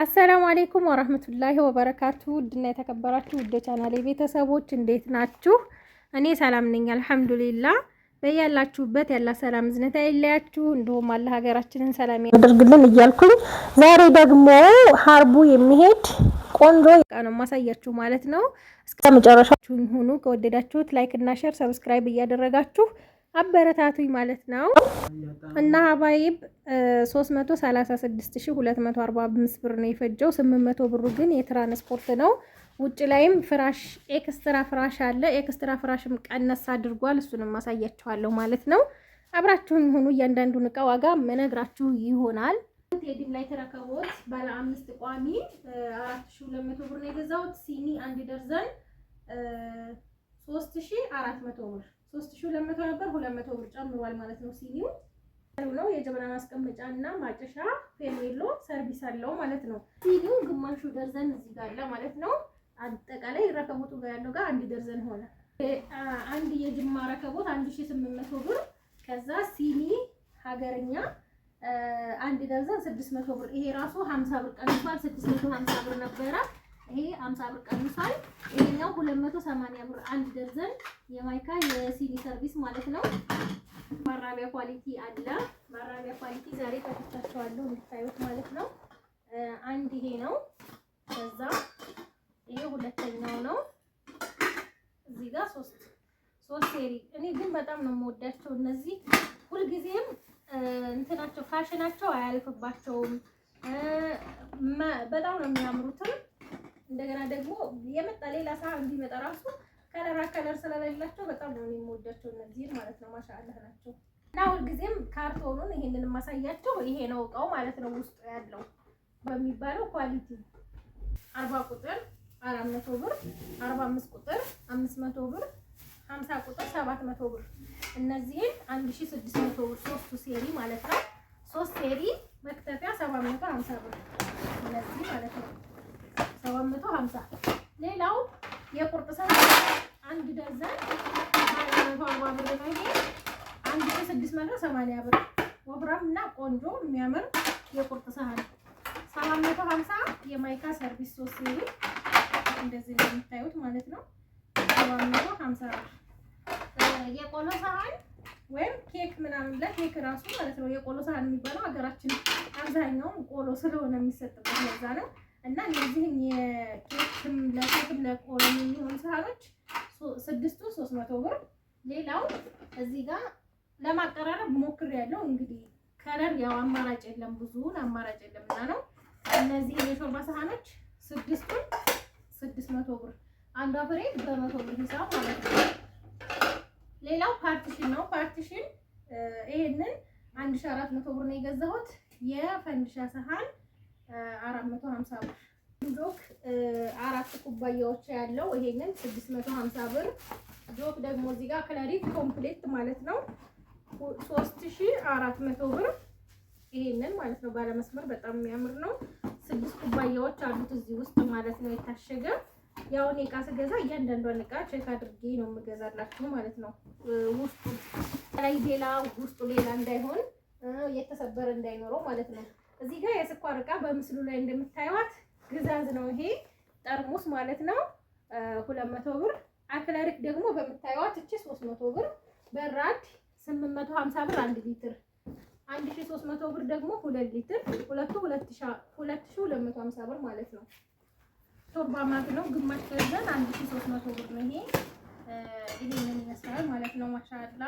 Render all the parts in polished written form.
አሰላሙ አሌይኩም ወረህመቱላሂ ወበረካቱ። ውድና የተከበራችሁ ውድ ቻናሌ ቤተሰቦች እንዴት ናችሁ? እኔ ሰላም ነኝ አልሐምዱሊላ። በያላችሁበት ያላ ሰላም ዝነታ ይለያችሁ፣ እንዲሁም አላህ ሀገራችንን ሰላም ያደርግልን እያልኩኝ ዛሬ ደግሞ ሀርቡ የሚሄድ ቆንጆ እቃ ነው ማሳያችሁ ማለት ነው። እስከ መጨረሻችሁ ሁኑ። ከወደዳችሁት ላይክ እና ሼር ሰብስክራይብ እያደረጋችሁ አበረታቱኝ ማለት ነው። እና ሀባይብ 336245 ብር ነው የፈጀው። 800 ብሩ ግን የትራንስፖርት ነው። ውጭ ላይም ፍራሽ ኤክስትራ ፍራሽ አለ። ኤክስትራ ፍራሽም ቀነስ አድርጓል። እሱንም ማሳያችኋለሁ ማለት ነው። አብራችሁኝ ሁኑ። እያንዳንዱን እቃ ዋጋ መነግራችሁ ይሆናል። ቴዲም ላይ ተረከቦት ባለ 5 ቋሚ 4200 ብር ነው የገዛሁት። ሲኒ አንድ ደርዘን 3400 ብር 3200 ነበር 200 ብር ጨምሯል ማለት ነው። ሲኒው ነው የጀበና ማስቀመጫ እና ማጨሻ ፌርሜሎ ሰርቪስ አለው ማለት ነው። ሲኒው ግማሹ ደርዘን እዚህ ጋር አለ ማለት ነው። አጠቃላይ ረከቦቱ ጋር ያለው ጋር አንድ ደርዘን ሆነ። አንድ የጅማ ረከቦት 1800 ብር። ከዛ ሲኒ ሀገርኛ አንድ ደርዘን 600 ብር። ይሄ ራሱ 50 ብር ቀንሷል። 650 ብር ነበረ። ይሄ 50 ብር ቀንሷል። ይሄኛው 280 ብር አንድ ደርዘን የማይካ የሲኒ ሰርቪስ ማለት ነው። ማራቢያ ኳሊቲ አለ። ማራቢያ ኳሊቲ ዛሬ ከፍቻቸዋለሁ እንድታዩት ማለት ነው። አንድ ይሄ ነው። ከዛ ይሄ ሁለተኛው ነው። እዚህ ጋር ሶስት ሴሪ። እኔ ግን በጣም ነው የምወዳቸው እነዚህ። ሁልጊዜም እንትናቸው ፋሽናቸው አያልፍባቸውም። በጣም ነው የሚያምሩት። እንደገና ደግሞ የመጣ ሌላ ሳህን ቢመጣ ራሱ ከለር ስለሌላቸው በጣም ነው የምወዳቸው እነዚህ ማለት ነው። ማሻአላህ ናቸው። እና ሁልጊዜም ካርቶኑን ይሄንን ማሳያቸው ይሄ ነው እቃው ማለት ነው። ውስጡ ያለው በሚባለው ኳሊቲ 40 ቁጥር 400 ብር፣ 45 ቁጥር 500 ብር፣ 50 ቁጥር 700 ብር። እነዚህን 1600 ብር ሶስቱ ሴሪ ማለት ነው። ሶስት ሴሪ መክተፊያ 750 ብር እነዚህ ማለት ነው። 750። ሌላው የቁርጥ ሰሃን አንድ ደርዘን 140 ብር ነው። ይሄ 1680 ብር ወፍራም እና ቆንጆ የሚያምር የቁርጥ ሰሃን 750። የማይካ ሰርቪስ 3 ሴሪ እንደዚህ ነው የምታዩት ማለት ነው። 750 ብር። የቆሎ ሰሃን ወይም ኬክ ምናምን ለኬክ ራሱ ማለት ነው። የቆሎ ሰሃን የሚባለው ሀገራችን አብዛኛው ቆሎ ስለሆነ የሚሰጥበት ለዛ ነው። እና እነዚህን የኬክም ለኬክም ለቆሎ የሚሆኑ ሰሃኖች 6ቱ 300 ብር። ሌላው እዚህ ጋር ለማቀራረብ ሞክሬያለሁ። እንግዲህ ከለር ያው አማራጭ የለም፣ ብዙውን አማራጭ የለምና ነው። እነዚህ የሾርባ ሰሃኖች 6ቱን 600 ብር። አንዷ ፍሬ በ100 ብር ሂሳብ ማለት ነው። ሌላው ፓርቲሽን ነው። ፓርቲሽን ይሄንን 1400 ብር ነው የገዛሁት። የፈንዲሻ ሰሃን 450 ብር። ጆክ 4 ኩባያዎች ያለው ይሄንን 650 ብር። ጆክ ደግሞ እዚህ ጋር ክለሪት ኮምፕሌት ማለት ነው 3400 ብር። ይሄንን ማለት ነው ባለ መስመር በጣም የሚያምር ነው። 6 ኩባያዎች አሉት እዚህ ውስጥ ማለት ነው የታሸገ። ያው እኔ እቃ ስገዛ እያንዳንዷን እቃ ቼክ አድርጌ ነው የምገዛላችሁ ማለት ነው። ውስጡ ላይ ሌላ ውስጡ ሌላ እንዳይሆን የተሰበረ እንዳይኖረው ማለት ነው። እዚህ ጋር የስኳር እቃ በምስሉ ላይ እንደምታዩት ግዛዝ ነው። ይሄ ጠርሙስ ማለት ነው 200 ብር። አክለሪክ ደግሞ በምታዩት እቺ 300 ብር። በራድ 850 ብር 1 ሊትር። 1300 ብር ደግሞ 2 ሊትር። ሁለቱ 2250 ብር ማለት ነው። ሾርባ ማግ ነው ግማሽ ደርዘን 1300 ብር ነው። ይሄንን ይመስላል ማለት ነው። ማሻአላ።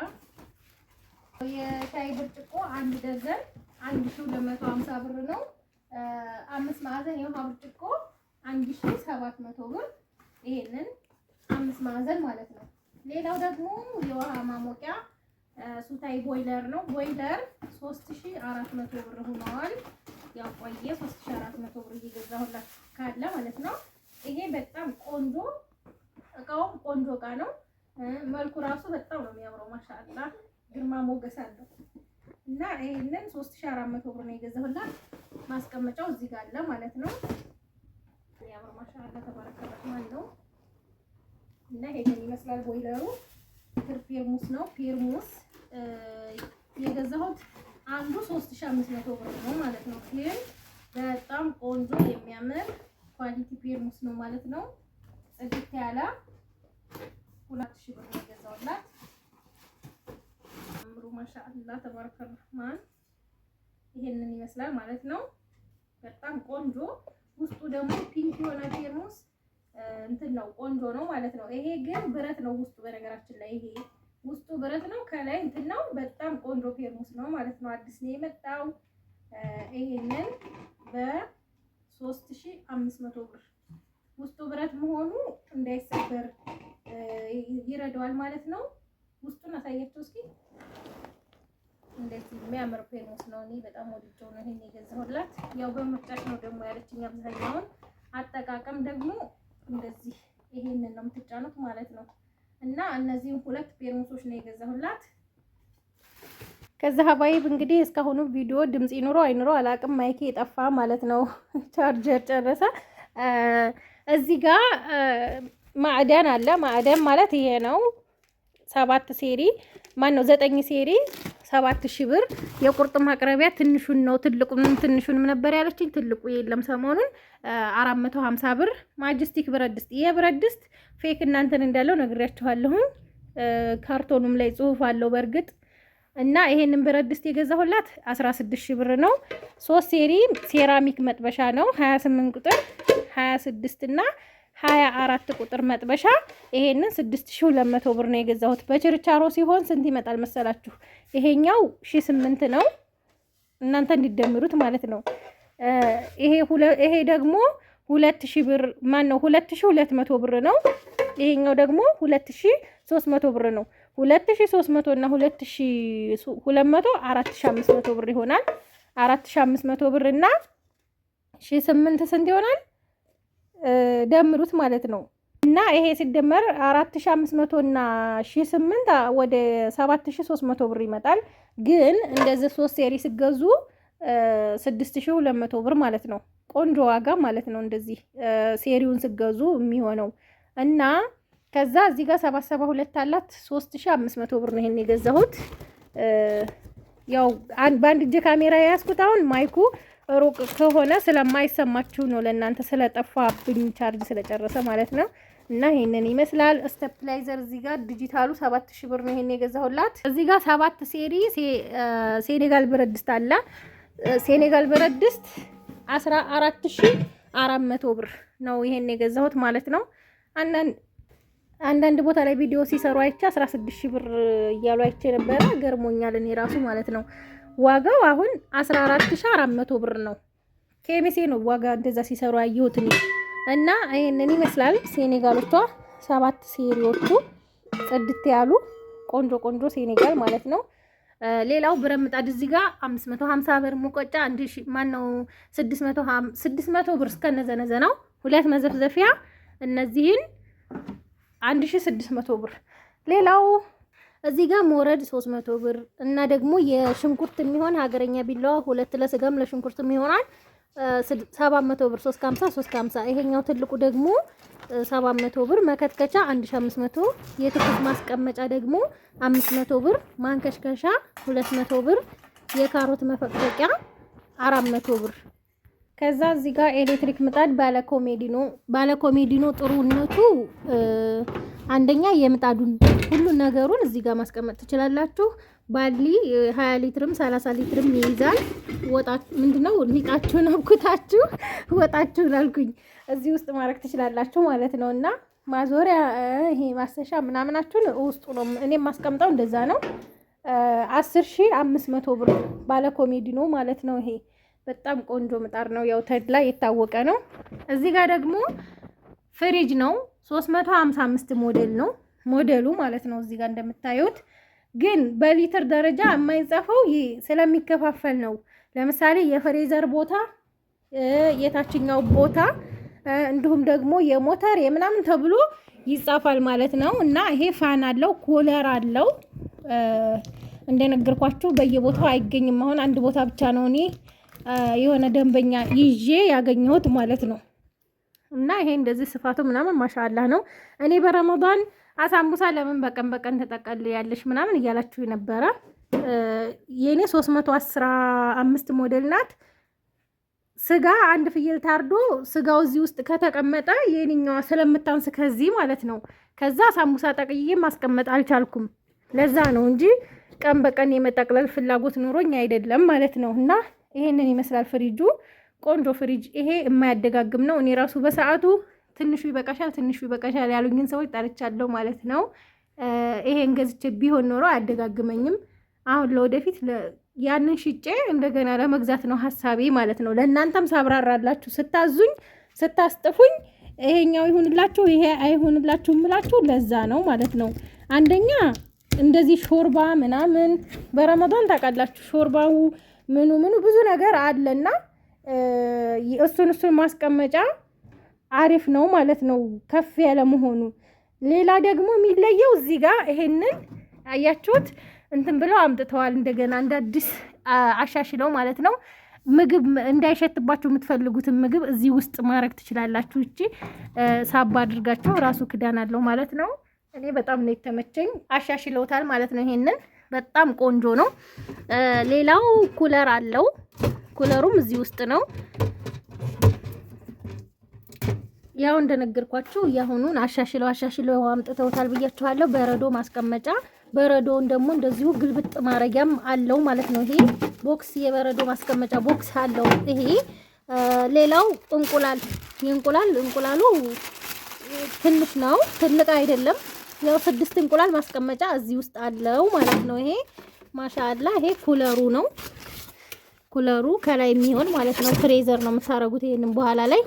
የሻይ ብርጭቆ 1 ደርዘን 1250 ብር ነው። 5 ማዕዘን የውሃ ብርጭቆ 1700 ብር። ይሄንን 5 ማዕዘን ማለት ነው። ሌላው ደግሞ የውሃ ማሞቂያ ሱታይ ቦይለር ነው። ቦይለር 3400 ብር ሆኗል። ያው ቆየ 3400 ብር እየገዛሁላችሁ ካለ ማለት ነው። ይሄ በጣም ቆንጆ እቃው ቆንጆ እቃ ነው። መልኩ ራሱ በጣም ነው የሚያምረው። ማሻአላ ግርማ ሞገስ አለው። እና ይሄንን 3400 ብር ነው የገዛሁላት። ማስቀመጫው እዚህ ጋር አለ ማለት ነው። ያምር ማሻአላ ተባረከ ረህማን ነው። እና ይሄን ይመስላል ቦይለሩ። ፔርሙስ ነው። ፔርሙስ የገዛሁት አንዱ 3500 ብር ነው ማለት ነው። ግን በጣም ቆንጆ የሚያምር ኳሊቲ ፔርሙስ ነው ማለት ነው። ጽድት ያለ 2000 ብር ነው የገዛሁላት። አምሩ ማሻአላ ተባረከ ረህማን ይሄንን ይመስላል ማለት ነው። በጣም ቆንጆ ውስጡ ደግሞ ፒንክ የሆነ ፔርሙስ እንትን ነው ቆንጆ ነው ማለት ነው። ይሄ ግን ብረት ነው ውስጡ። በነገራችን ላይ ይሄ ውስጡ ብረት ነው፣ ከላይ እንትን ነው። በጣም ቆንጆ ፔርሙስ ነው ማለት ነው። አዲስ ነው የመጣው። ይሄንን በ3500 ብር ውስጡ ብረት መሆኑ እንዳይሰበር ይረዳዋል ማለት ነው። ውስጡን አሳያችሁ እስኪ። እንደዚህ የሚያምር ፔርሙስ ነው። እኔ በጣም ወድጄው ነው ይሄን የገዛሁላት። ያው በምርጫሽ ነው ደግሞ ያለችኝ። አብዛኛውን አጠቃቀም ደግሞ እንደዚህ ይሄንን ነው የምትጫኑት ማለት ነው። እና እነዚህን 2 ፔርሙሶች ነው የገዛሁላት። ከዛ ሀባይብ እንግዲህ እስካሁኑ ቪዲዮ ድምጽ ይኑሮ አይኑሮ አላቅም፣ ማይኬ የጠፋ ማለት ነው። ቻርጀር ጨረሰ። እዚህ ጋር ማዕደን አለ። ማዕደን ማለት ይሄ ነው። 7 ሴሪ ማን ነው 9 ሴሪ 7000 ብር። የቁርጥ ማቅረቢያ ትንሹን ነው ትንሹንም ነበር ያለችኝ። ትልቁ የለም ሰሞኑን 450 ብር። ማጅስቲክ ብረት ድስት። ይሄ ብረት ድስት ፌክ እናንተን እንዳለው ነግሬያችኋለሁ። ካርቶኑም ላይ ጽሁፍ አለው በእርግጥ። እና ይሄንን ብረት ድስት የገዛሁላት 16000 ብር ነው። 3 ሴሪ ሴራሚክ መጥበሻ ነው 28 ቁጥር 26 እና 24 ቁጥር መጥበሻ። ይሄንን 6200 ብር ነው የገዛሁት። በችርቻሮ ሲሆን ስንት ይመጣል መሰላችሁ? ይሄኛው 1008 ነው፣ እናንተ እንዲደምሩት ማለት ነው። ይሄ ደግሞ 2000 ብር ማን ነው 2200 ብር ነው። ይሄኛው ደግሞ 2300 ብር ነው። 2300 እና 2200 4500 ብር ይሆናል። 4500 ብር እና 1008 ስንት ይሆናል? ደምሩት ማለት ነው። እና ይሄ ሲደመር 4500 እና 1008 ወደ 7300 ብር ይመጣል። ግን እንደዚህ 3 ሴሪ ሲገዙ 6200 ብር ማለት ነው። ቆንጆ ዋጋ ማለት ነው። እንደዚህ ሴሪውን ሲገዙ የሚሆነው እና ከዛ እዚህ ጋር 772 አላት 3500 ብር ነው ይሄን የገዛሁት። ያው በአንድ እጅ ካሜራ የያዝኩት አሁን ማይኩ ሩቅ ከሆነ ስለማይሰማችሁ ነው፣ ለእናንተ ስለጠፋብኝ ቻርጅ ስለጨረሰ ማለት ነው። እና ይሄንን ይመስላል። ስቴፕላይዘር እዚህ ጋር ዲጂታሉ 7000 ብር ነው ይሄን የገዛሁላት። እዚህ ጋር 7 ሴሪ ሴኔጋል ብረት ድስት አለ። ሴኔጋል ብረት ድስት 14400 ብር ነው ይሄን የገዛሁት ማለት ነው። አንዳንድ ቦታ ላይ ቪዲዮ ሲሰሩ አይቼ 16000 ብር እያሉ አይቼ ነበረ። ገርሞኛል እኔ ራሱ ማለት ነው። ዋጋው አሁን 14400 ብር ነው። ኬሚሴ ነው ዋጋ እንደዛ ሲሰሩ ያየሁት እኔ። እና ይሄንን ይመስላል ሴኔጋሎቿ 7 ሴሪዎቹ ጽድት ያሉ ቆንጆ ሴኔጋል ማለት ነው። ሌላው ብረት ምጣድ እዚህ ጋር 550 ብር፣ ሙቀጫ 1000 ማን ነው 600 ብር እስከነዘነዘናው፣ 2 መዘፍዘፊያ እነዚህን 1600 ብር። ሌላው እዚህ ጋር ሞረድ 300 ብር እና ደግሞ የሽንኩርት የሚሆን ሀገረኛ ቢላዋ 2 ለስጋም ለሽንኩርትም ይሆናል 700 ብር 350 ይሄኛው ትልቁ ደግሞ 700 ብር። መከትከቻ 1500፣ የትኩስ ማስቀመጫ ደግሞ 500 ብር፣ ማንከሽከሻ 200 ብር፣ የካሮት መፈቅፈቂያ 400 ብር። ከዛ እዚህ ጋር ኤሌክትሪክ ምጣድ ባለኮሜዲኖ ጥሩነቱ አንደኛ የምጣዱን ሁሉ ነገሩን እዚህ ጋር ማስቀመጥ ትችላላችሁ። ባሊ 20 ሊትርም 30 ሊትርም ይይዛል። ምንድነው ሊጣችሁን አብኩታችሁ ወጣችሁን አልኩኝ እዚህ ውስጥ ማድረግ ትችላላችሁ ማለት ነው። እና ማዞሪያ ይሄ ማሰሻ ምናምናችሁን ውስጡ ነው እኔ ማስቀምጠው እንደዛ ነው። 10500 ብር ባለኮሜዲኖ ማለት ነው። ይሄ በጣም ቆንጆ ምጣድ ነው። ያው ተድላ የታወቀ ነው። እዚህ ጋር ደግሞ ፍሪጅ ነው 355 ሞዴል ነው ሞዴሉ ማለት ነው። እዚህ ጋር እንደምታዩት ግን በሊትር ደረጃ የማይጻፈው ስለሚከፋፈል ነው። ለምሳሌ የፍሬዘር ቦታ፣ የታችኛው ቦታ እንዲሁም ደግሞ የሞተር የምናምን ተብሎ ይጻፋል ማለት ነው። እና ይሄ ፋን አለው፣ ኮለር አለው። እንደነገርኳችሁ በየቦታው አይገኝም። አሁን አንድ ቦታ ብቻ ነው እኔ የሆነ ደንበኛ ይዤ ያገኘሁት ማለት ነው። እና ይሄ እንደዚህ ስፋቱ ምናምን ማሻአላህ ነው። እኔ በረመዳን አሳምቡሳ ለምን በቀን ተጠቀል ያለሽ ምናምን እያላችሁ ነበረ። የኔ 315 ሞዴል ናት። ስጋ አንድ ፍየል ታርዶ ስጋው እዚህ ውስጥ ከተቀመጠ የኔኛዋ ስለምታንስ ከዚህ ማለት ነው። ከዛ ሳሙሳ ጠቅዬ ማስቀመጥ አልቻልኩም። ለዛ ነው እንጂ ቀን በቀን የመጠቅለል ፍላጎት ኑሮኝ አይደለም ማለት ነው። እና ይሄንን ይመስላል ፍሪጁ። ቆንጆ ፍሪጅ። ይሄ የማያደጋግም ነው። እኔ ራሱ በሰዓቱ ትንሹ ይበቃሻል ያሉኝን ሰዎች ጠርቻለሁ ማለት ነው። ይሄን ገዝቼ ቢሆን ኖሮ አያደጋግመኝም። አሁን ለወደፊት ያንን ሽጬ እንደገና ለመግዛት ነው ሀሳቤ ማለት ነው። ለእናንተም ሳብራራላችሁ ስታዙኝ ስታስጥፉኝ ይሄኛው ይሁንላችሁ ይሄ አይሁንላችሁ እምላችሁ ለዛ ነው ማለት ነው። አንደኛ እንደዚህ ሾርባ ምናምን በረመዳን ታውቃላችሁ ሾርባው ምኑ ብዙ ነገር አለና እሱን ማስቀመጫ አሪፍ ነው ማለት ነው ከፍ ያለ መሆኑ። ሌላ ደግሞ የሚለየው እዚህ ጋር ይሄንን አያችሁት እንትን ብለው አምጥተዋል እንደገና እንደ አዲስ አሻሽለው ማለት ነው። ምግብ እንዳይሸትባችሁ የምትፈልጉትን ምግብ እዚህ ውስጥ ማድረግ ትችላላችሁ። እቺ ሳባ አድርጋችሁ ራሱ ክዳን አለው ማለት ነው። እኔ በጣም ነው የተመቸኝ። አሻሽለውታል ማለት ነው። ይሄንን በጣም ቆንጆ ነው። ሌላው ኩለር አለው። ኩለሩም እዚህ ውስጥ ነው። ያው እንደነገርኳችሁ ያሁኑን አሻሽለው አምጥተውታል ብያችኋለሁ። በረዶ ማስቀመጫ በረዶውን ደግሞ እንደዚሁ ግልብጥ ማረጊያም አለው ማለት ነው። ይሄ ቦክስ የበረዶ ማስቀመጫ ቦክስ አለው ይሄ። ሌላው እንቁላሉ ትንሽ ነው፣ ትልቅ አይደለም። ያው 6 እንቁላል ማስቀመጫ እዚህ ውስጥ አለው ማለት ነው። ይሄ ማሻአላ። ይሄ ኩለሩ ነው። ኩለሩ ከላይ የሚሆን ማለት ነው። ፍሬዘር ነው የምታረጉት ይሄንን በኋላ ላይ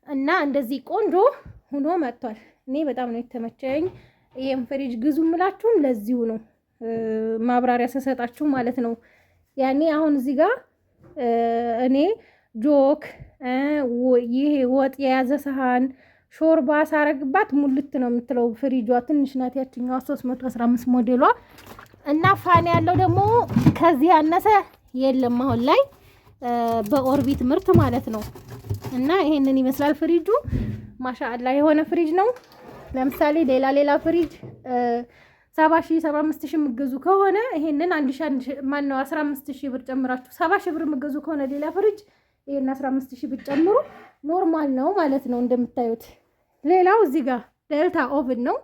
እና እንደዚህ ቆንጆ ሆኖ መጥቷል። እኔ በጣም ነው የተመቸኝ። ይሄን ፍሪጅ ግዙ ምላችሁም ለዚሁ ነው ማብራሪያ ሰሰጣችሁ ማለት ነው። ያኔ አሁን እዚህ ጋር እኔ ጆክ ይሄ ወጥ የያዘ ሰሃን ሾርባ ሳረግባት ሙልት ነው የምትለው። ፍሪጇ ትንሽ ናት ያችኛዋ 315 ሞዴሏ እና ፋን ያለው ደግሞ ከዚህ ያነሰ የለም አሁን ላይ በኦርቢት ምርት ማለት ነው። እና ይሄንን ይመስላል ፍሪጁ። ማሻአላ የሆነ ፍሪጅ ነው። ለምሳሌ ሌላ ፍሪጅ 70,000 75,000 የምትገዙ ከሆነ ይሄንን 15000 ብር ጨምራችሁ 70,000 ብር የምትገዙ ከሆነ ሌላ ፍሪጅ ይሄን 15,000 ብር ጨምሩ ኖርማል ነው ማለት ነው እንደምታዩት። ሌላው እዚህ ጋር ዴልታ ኦቭን ነው።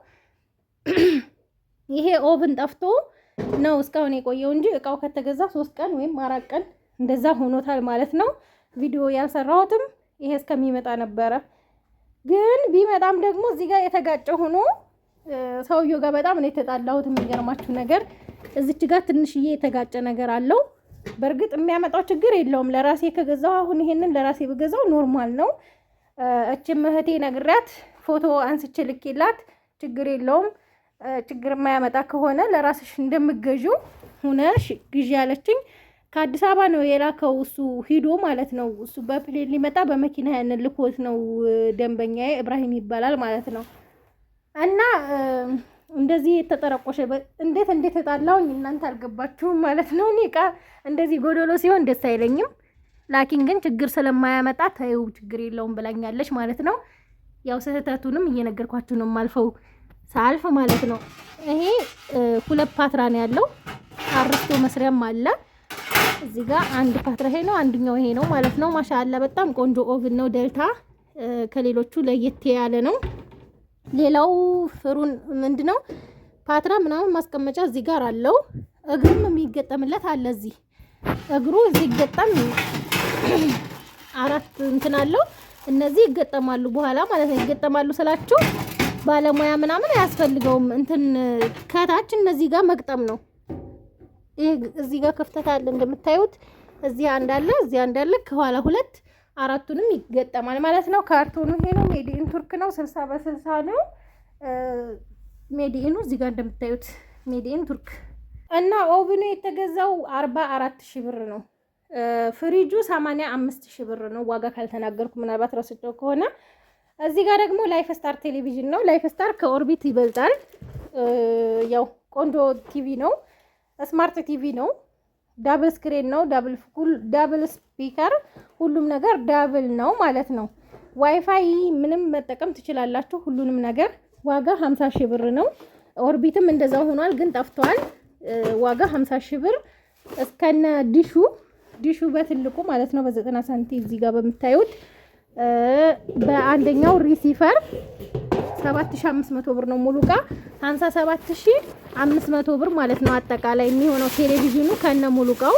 ይሄ ኦቭን ጠፍቶ ነው እስካሁን የቆየው እንጂ እቃው ከተገዛ 3 ቀን ወይም 4 ቀን እንደዛ ሆኖታል ማለት ነው። ቪዲዮ ያልሰራሁትም ይሄ እስከሚመጣ ነበረ። ግን ቢመጣም ደግሞ እዚህ ጋር የተጋጨ ሆኖ ሰውየው ጋር በጣም ነው የተጣላሁት። የሚገርማችሁ ነገር እዚች ጋር ትንሽዬ የተጋጨ ነገር አለው። በእርግጥ የሚያመጣው ችግር የለውም። ለራሴ ከገዛው አሁን ይሄንን ለራሴ በገዛው ኖርማል ነው። እቺም እህቴ ነግሪያት ፎቶ አንስቼ ልኬላት ችግር የለውም ችግር የማያመጣ ከሆነ ለራስሽ እንደምገዡ ሆነሽ ግዢ ያለችኝ። ከአዲስ አበባ ነው የላከው እሱ ሂዶ ማለት ነው። እሱ በፕሌን ሊመጣ በመኪና ያንን ልኮት ነው። ደንበኛዬ ኢብራሂም ይባላል ማለት ነው። እና እንደዚህ የተጠረቆሸ እንዴት ተጣላውኝ እናንተ አልገባችሁም ማለት ነው። እኔ እቃ እንደዚህ ጎዶሎ ሲሆን ደስ አይለኝም። ላኪን ግን ችግር ስለማያመጣ ታዩ ችግር የለውም ብላኛለች ማለት ነው። ያው ስህተቱንም እየነገርኳችሁ ነው ማልፈው ሳልፍ ማለት ነው። ይሄ 2 ፓትራ ነው ያለው። አርስቶ መስሪያም አለ እዚህ ጋር። አንድ ፓትራ ይሄ ነው፣ አንደኛው ይሄ ነው ማለት ነው። ማሻአላ በጣም ቆንጆ ኦቭን ነው። ዴልታ ከሌሎቹ ለየት ያለ ነው። ሌላው ፍሩን ምንድነው ፓትራ ምናምን ማስቀመጫ እዚህ ጋር አለው። እግሩም የሚገጠምለት አለ። እዚህ እግሩ እዚህ ይገጠም 4 እንትን አለው። እነዚህ ይገጠማሉ በኋላ ማለት ነው። ይገጠማሉ ስላችሁ ባለሙያ ምናምን አያስፈልገውም። እንትን ከታች እነዚህ ጋር መግጠም ነው። ይሄ እዚህ ጋር ክፍተት አለ እንደምታዩት። እዚህ አንድ አለ፣ እዚህ አንድ አለ። ከኋላ 2 4ቱንም ይገጠማል ማለት ነው። ካርቶኑ ይሄ ነው። ሜዲኢን ቱርክ ነው። 60 በ60 ነው ሜዲኢኑ። እዚህ ጋር እንደምታዩት ሜዲኢን ቱርክ እና ኦቭኑ የተገዛው 44,000 ብር ነው። ፍሪጁ 85,000 ብር ነው። ዋጋ ካልተናገርኩ ምናልባት ረስቼው ከሆነ። እዚህ ጋር ደግሞ ላይፍ ስታር ቴሌቪዥን ነው። ላይፍ ስታር ከኦርቢት ይበልጣል። ያው ቆንጆ ቲቪ ነው። ስማርት ቲቪ ነው። ዳብል ስክሪን ነው። ዳብል ስፒከር፣ ሁሉም ነገር ዳብል ነው ማለት ነው። ዋይፋይ ምንም መጠቀም ትችላላችሁ ሁሉንም ነገር። ዋጋ 50,000 ብር ነው። ኦርቢትም እንደዛው ሆኗል ግን ጠፍቷል። ዋጋ 50,000 ብር እስከነ ዲሹ ዲሹ በትልቁ ማለት ነው በ90 ሳንቲ እዚህ ጋር በምታዩት በአንደኛው ሪሲቨር 7500 ብር ነው ሙሉ እቃ 57500 ብር ማለት ነው። አጠቃላይ የሚሆነው ቴሌቪዥኑ ከነ ሙሉ እቃው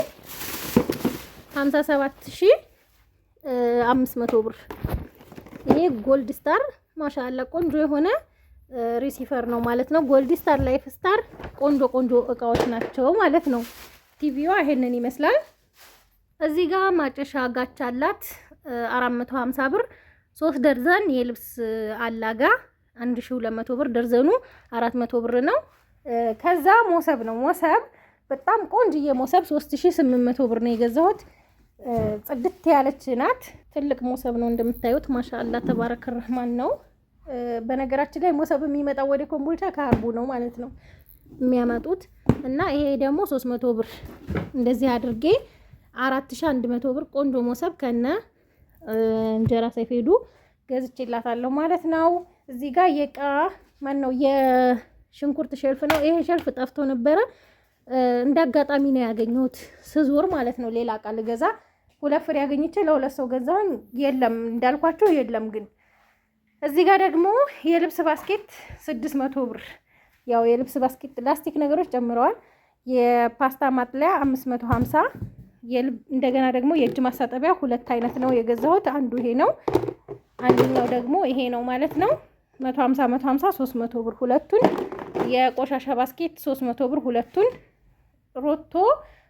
57500 ብር። ይሄ ጎልድ ስታር ማሻአላ ቆንጆ የሆነ ሪሲቨር ነው ማለት ነው። ጎልድ ስታር፣ ላይፍ ስታር ቆንጆ እቃዎች ናቸው ማለት ነው። ቲቪዋ ይሄንን ይመስላል። እዚህ ጋር ማጨሻ ጋቻ አላት 450 ብር። 3 ደርዘን የልብስ አላጋ 1200 ብር፣ ደርዘኑ 400 ብር ነው። ከዛ ሞሰብ ነው። ሞሰብ በጣም ቆንጅዬ ሞሰብ 3800 ብር ነው የገዛሁት። ጽድት ያለች ናት። ትልቅ ሞሰብ ነው እንደምታዩት ማሻአላ ተባረከ ረህማን ነው። በነገራችን ላይ ሞሰብ የሚመጣው ወደ ኮምቦልቻ ከአርቡ ነው ማለት ነው የሚያመጡት። እና ይሄ ደግሞ 300 ብር እንደዚህ አድርጌ 4100 ብር ቆንጆ ሞሰብ ከነ እንጀራ ሰፌዱ ገዝቼላታለሁ ማለት ነው። እዚህ ጋር የቃ ማን ነው የሽንኩርት ሸልፍ ነው። ይሄ ሸልፍ ጠፍቶ ነበረ እንዳጋጣሚ ነው ያገኘሁት ስዞር ማለት ነው። ሌላ እቃ ልገዛ 2 ፍሬ ያገኝቼ ለ2 ሰው ገዛሁኝ። የለም እንዳልኳቸው የለም። ግን እዚህ ጋር ደግሞ የልብስ ባስኬት 600 ብር። ያው የልብስ ባስኬት ላስቲክ ነገሮች ጨምረዋል። የፓስታ ማጥለያ 550። እንደገና ደግሞ የእጅ ማሳጠቢያ 2 አይነት ነው የገዛሁት። አንዱ ይሄ ነው፣ አንደኛው ደግሞ ይሄ ነው ማለት ነው። 150 300 ብር ሁለቱን። የቆሻሻ ባስኬት 300 ብር ሁለቱን። ሮቶ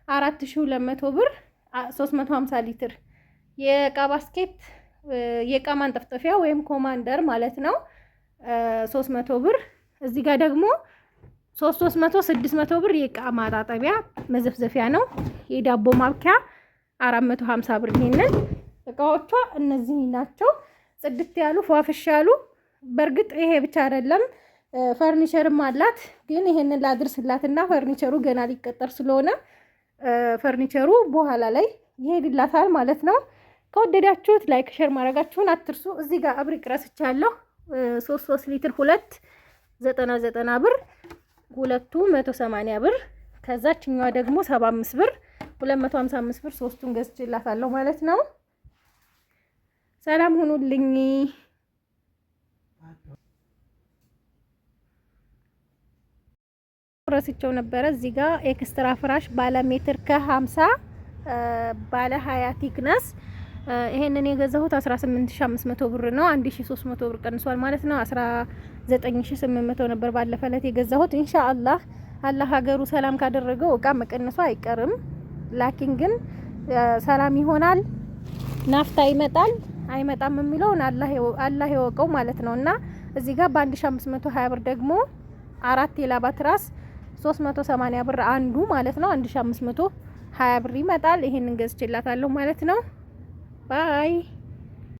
4200 ብር 350 ሊትር። የእቃ ባስኬት የእቃ ማንጠፍጠፊያ ወይም ኮማንደር ማለት ነው 300 ብር። እዚህ ጋር ደግሞ 300 600 ብር የእቃ ማጣጠቢያ መዘፍዘፊያ ነው። የዳቦ ማብኪያ 450 ብር። ይሄንን እቃዎቿ እነዚህ ናቸው። ጽድት ያሉ ፏፍሽ ያሉ። በእርግጥ ይሄ ብቻ አይደለም ፈርኒቸርም አላት። ግን ይሄንን ላድርስላትና ፈርኒቸሩ ገና ሊቀጠር ስለሆነ ፈርኒቸሩ በኋላ ላይ ይሄድላታል ማለት ነው። ከወደዳችሁት ላይክ ሼር ማድረጋችሁን አትርሱ። እዚህ ጋር አብሪቅ ረስቻለሁ 3 ሊትር 299 ብር፣ ሁለቱ 180 ብር። ከዛችኛዋ ደግሞ 75 ብር 255 ብር። ሶስቱን ገዝቼላታለሁ ማለት ነው። ሰላም ሁኑልኝ። ረስቸው ነበረ። እዚህ ጋር ኤክስትራ ፍራሽ ባለ ሜትር ከ50 ባለ 20 ቲክነስ ይሄንን የገዛሁት 18500 ብር ነው። 1300 ብር ቀንሷል ማለት ነው። 19800 ነበር ባለፈለት የገዛሁት። ኢንሻአላህ አላህ ሀገሩ ሰላም ካደረገው እቃ መቀነሱ አይቀርም። ላኪን ግን ሰላም ይሆናል። ናፍታ ይመጣል አይመጣም የሚለውን አላህ ይወቀው ማለት ነውና እዚህ ጋር በ1520 ብር ደግሞ 4 የላባ ትራስ 380 ብር አንዱ ማለት ነው 1520 ብር ይመጣል። ይሄንን ገዝቼላታለሁ ማለት ነው። ባይ